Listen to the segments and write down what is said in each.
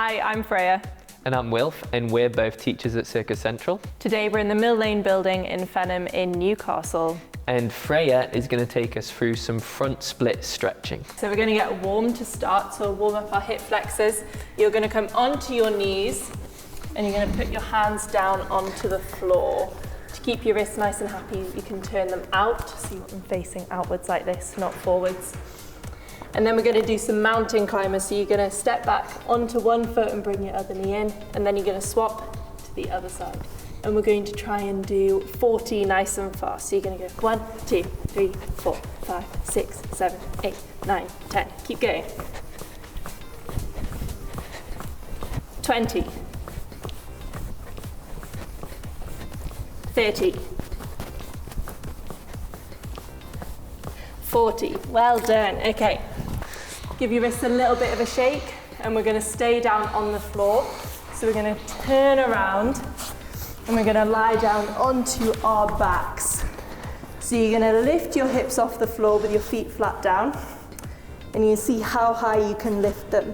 Hi, I'm Freya. And I'm Wilf, and we're both teachers at Circus Central. Today we're in the Mill Lane building in Fenham in Newcastle. And Freya is going to take us through some front split stretching. So we're going to get warm to start, so we'll warm up our hip flexors. You're going to come onto your knees and you're going to put your hands down onto the floor. To keep your wrists nice and happy, you can turn them out, so you want them facing outwards like this, not forwards. And then we're going to do some mountain climbers, so you're going to step back onto one foot and bring your other knee in, and then you're going to swap to the other side. And we're going to try and do 40 nice and fast. So you're going to go 1, 2, 3, 4, 5, 6, 7, 8, 9, 10. Keep going. 20. 30. 40. Well done. Okay. Give your wrists a little bit of a shake, and we're going to stay down on the floor. So we're going to turn around and we're going to lie down onto our backs. So you're going to lift your hips off the floor with your feet flat down, and you see how high you can lift them.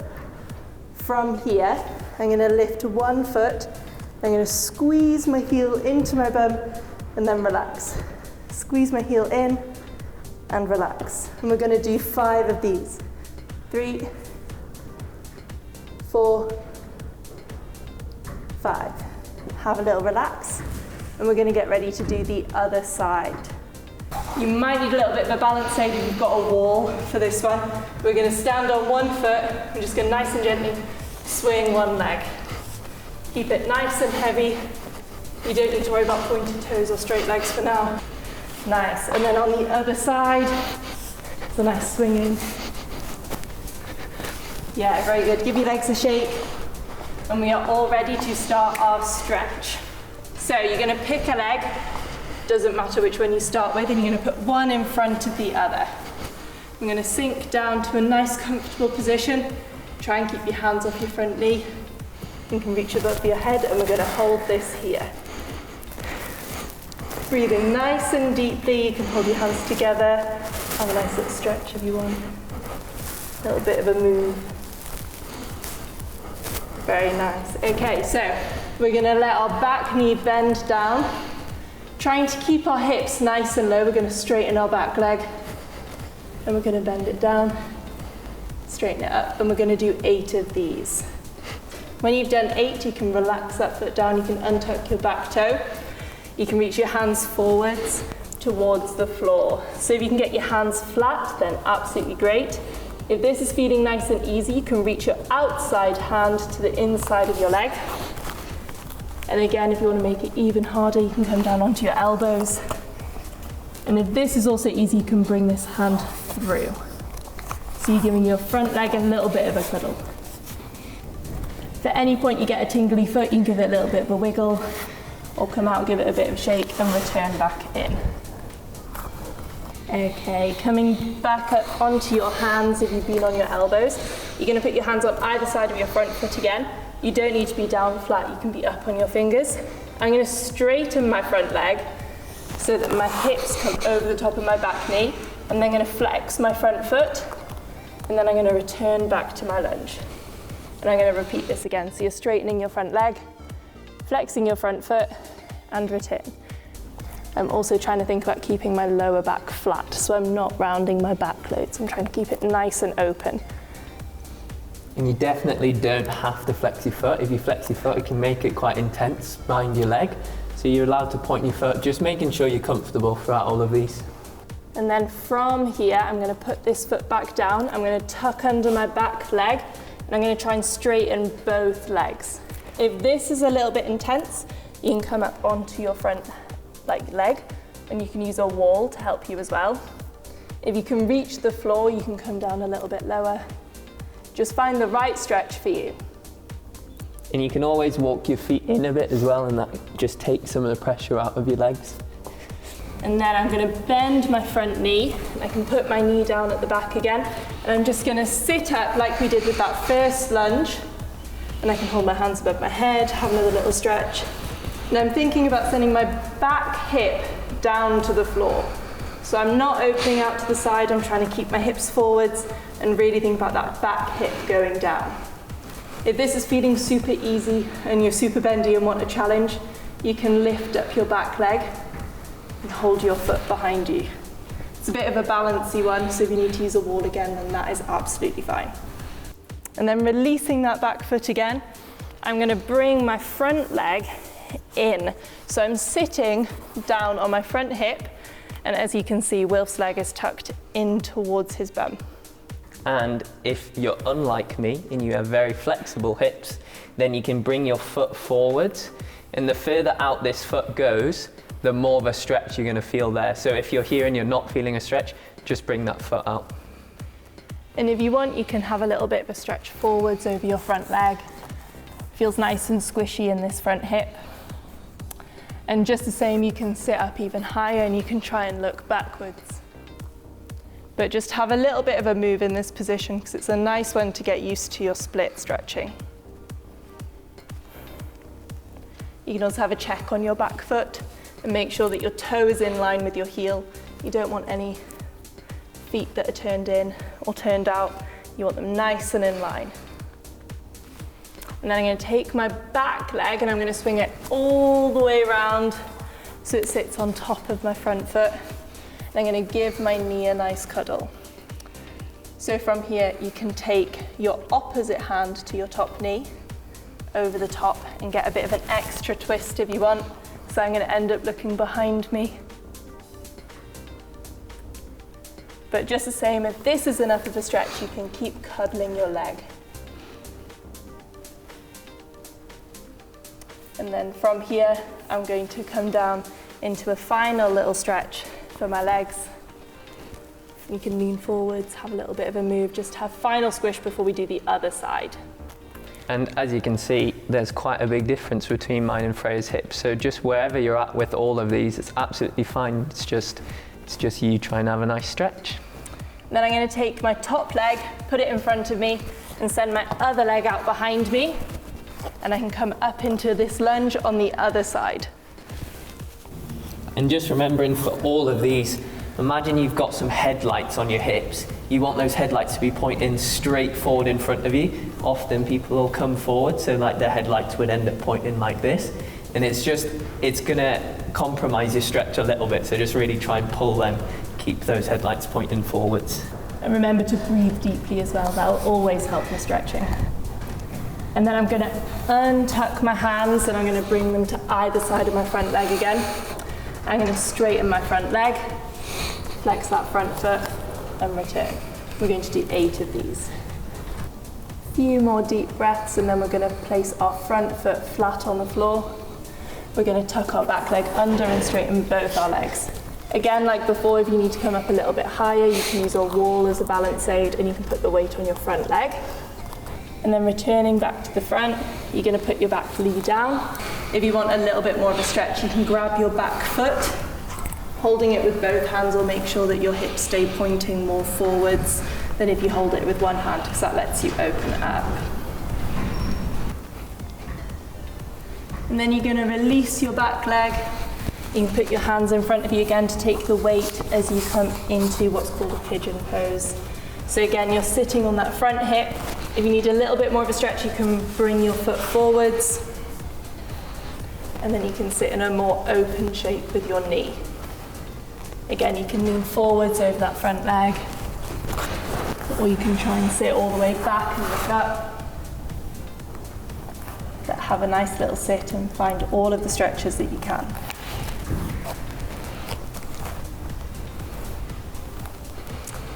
From here, I'm going to lift one foot, I'm going to squeeze my heel into my bum and then relax. Squeeze my heel in and relax. And we're going to do 5 of these. 3, 4, 5. Have a little relax, and we're going to get ready to do the other side. You might need a little bit of a balance aid if you've got a wall for this one. We're going to stand on one foot. We're just going to nice and gently swing one leg. Keep it nice and heavy. You don't need to worry about pointed toes or straight legs for now. Nice. And then on the other side, it's a nice swinging. Yeah, very good. Give your legs a shake. And we are all ready to start our stretch. So you're going to pick a leg. Doesn't matter which one you start with. And you're going to put one in front of the other. I'm going to sink down to a nice comfortable position. Try and keep your hands off your front knee. You can reach above your head, and we're going to hold this here. Breathing nice and deeply. You can hold your hands together. Have a nice little stretch if you want. A little bit of a move. Very nice. Okay, so we're going to let our back knee bend down. Trying to keep our hips nice and low. We're going to straighten our back leg. And we're going to bend it down. Straighten it up. And we're going to do 8 of these. When you've done 8, you can relax that foot down. You can untuck your back toe. You can reach your hands forwards towards the floor. So if you can get your hands flat, then absolutely great. If this is feeling nice and easy, you can reach your outside hand to the inside of your leg. And again, if you want to make it even harder, you can come down onto your elbows. And if this is also easy, you can bring this hand through. So you're giving your front leg a little bit of a cuddle. If at any point you get a tingly foot, you can give it a little bit of a wiggle, or come out, give it a bit of a shake, and return back in. Okay, coming back up onto your hands if you've been on your elbows. You're going to put your hands on either side of your front foot again. You don't need to be down flat, you can be up on your fingers. I'm going to straighten my front leg so that my hips come over the top of my back knee. I'm then going to flex my front foot, and then I'm going to return back to my lunge. And I'm going to repeat this again. So you're straightening your front leg, flexing your front foot, and return. I'm also trying to think about keeping my lower back flat, so I'm not rounding my back glutes. I'm trying to keep it nice and open. And you definitely don't have to flex your foot. If you flex your foot, it can make it quite intense behind your leg. So you're allowed to point your foot, just making sure you're comfortable throughout all of these. And then from here, I'm going to put this foot back down. I'm going to tuck under my back leg, and I'm going to try and straighten both legs. If this is a little bit intense, you can come up onto your front leg, and you can use a wall to help you as well. If you can reach the floor, you can come down a little bit lower. Just find the right stretch for you. And you can always walk your feet in a bit as well, and that just takes some of the pressure out of your legs. And then I'm going to bend my front knee. I can put my knee down at the back again, and I'm just going to sit up like we did with that first lunge. And I can hold my hands above my head, have another little stretch. And I'm thinking about sending my back hip down to the floor. So I'm not opening out to the side, I'm trying to keep my hips forwards and really think about that back hip going down. If this is feeling super easy and you're super bendy and want a challenge, you can lift up your back leg and hold your foot behind you. It's a bit of a balancy one, so if you need to use a wall again, then that is absolutely fine. And then releasing that back foot again, I'm going to bring my front leg in. So I'm sitting down on my front hip, and as you can see, Wilf's leg is tucked in towards his bum. And if you're unlike me and you have very flexible hips, then you can bring your foot forwards, and the further out this foot goes, the more of a stretch you're going to feel there. So if you're here and you're not feeling a stretch, just bring that foot out. And if you want, you can have a little bit of a stretch forwards over your front leg. Feels nice and squishy in this front hip. And just the same, you can sit up even higher and you can try and look backwards. But just have a little bit of a move in this position because it's a nice one to get used to your split stretching. You can also have a check on your back foot and make sure that your toe is in line with your heel. You don't want any feet that are turned in or turned out. You want them nice and in line. And then I'm going to take my back leg and I'm going to swing it all the way around so it sits on top of my front foot. And I'm going to give my knee a nice cuddle. So from here, you can take your opposite hand to your top knee over the top and get a bit of an extra twist if you want. So I'm going to end up looking behind me. But just the same, if this is enough of a stretch, you can keep cuddling your leg. And then from here, I'm going to come down into a final little stretch for my legs. You can lean forwards, have a little bit of a move, just have final squish before we do the other side. And as you can see, there's quite a big difference between mine and Freya's hips. So just wherever you're at with all of these, it's absolutely fine. It's just you try and have a nice stretch. Then I'm going to take my top leg, put it in front of me, and send my other leg out behind me. And I can come up into this lunge on the other side. And just remembering for all of these, imagine you've got some headlights on your hips. You want those headlights to be pointing straight forward in front of you. Often people will come forward, so like their headlights would end up pointing like this. And it's gonna compromise your stretch a little bit, so just really try and pull them, keep those headlights pointing forwards. And remember to breathe deeply as well, that'll always help with stretching. And then I'm going to untuck my hands and I'm going to bring them to either side of my front leg again. I'm going to straighten my front leg, flex that front foot and return. We're going to do 8 of these. A few more deep breaths and then we're going to place our front foot flat on the floor. We're going to tuck our back leg under and straighten both our legs. Again, like before, if you need to come up a little bit higher, you can use a wall as a balance aid and you can put the weight on your front leg. And then returning back to the front, you're going to put your back knee down. If you want a little bit more of a stretch, you can grab your back foot, holding it with both hands will make sure that your hips stay pointing more forwards than if you hold it with one hand, because that lets you open up. And then you're going to release your back leg. You can put your hands in front of you again to take the weight as you come into what's called a pigeon pose. So again, you're sitting on that front hip. If you need a little bit more of a stretch, you can bring your foot forwards. And then you can sit in a more open shape with your knee. Again, you can lean forwards over that front leg. Or you can try and sit all the way back and look up. But have a nice little sit and find all of the stretches that you can.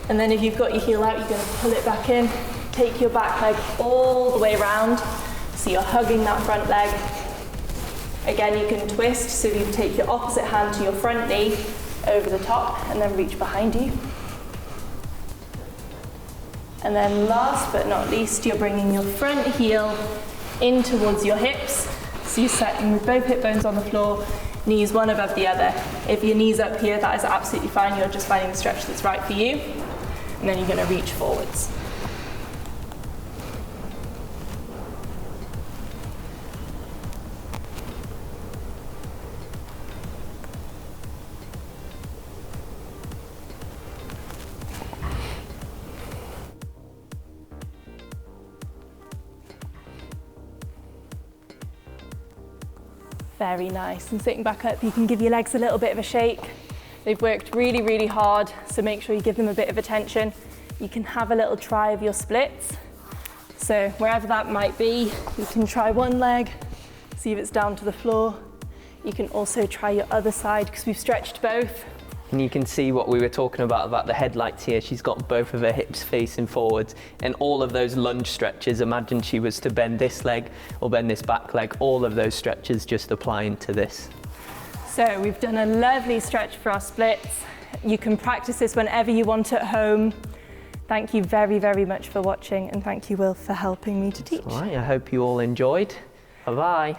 And then if you've got your heel out, you're going to pull it back in. Take your back leg all the way around, so you're hugging that front leg. Again, you can twist, so you take your opposite hand to your front knee over the top and then reach behind you. And then last but not least, you're bringing your front heel in towards your hips. So you're sitting with both hip bones on the floor, knees one above the other. If your knee's up here, that is absolutely fine. You're just finding the stretch that's right for you. And then you're going to reach forwards. Very nice. And sitting back up, you can give your legs a little bit of a shake. They've worked really, really hard, so make sure you give them a bit of attention. You can have a little try of your splits. So wherever that might be, you can try one leg, see if it's down to the floor. You can also try your other side because we've stretched both. And you can see what we were talking about the headlights here. She's got both of her hips facing forwards, and all of those lunge stretches, imagine she was to bend this leg or bend this back leg, all of those stretches just applying to this. So we've done a lovely stretch for our splits. You can practice this whenever you want at home. Thank you very, very much for watching, and thank you, Wilf, for helping me to teach. All right, I hope you all enjoyed. Bye-bye. Bye.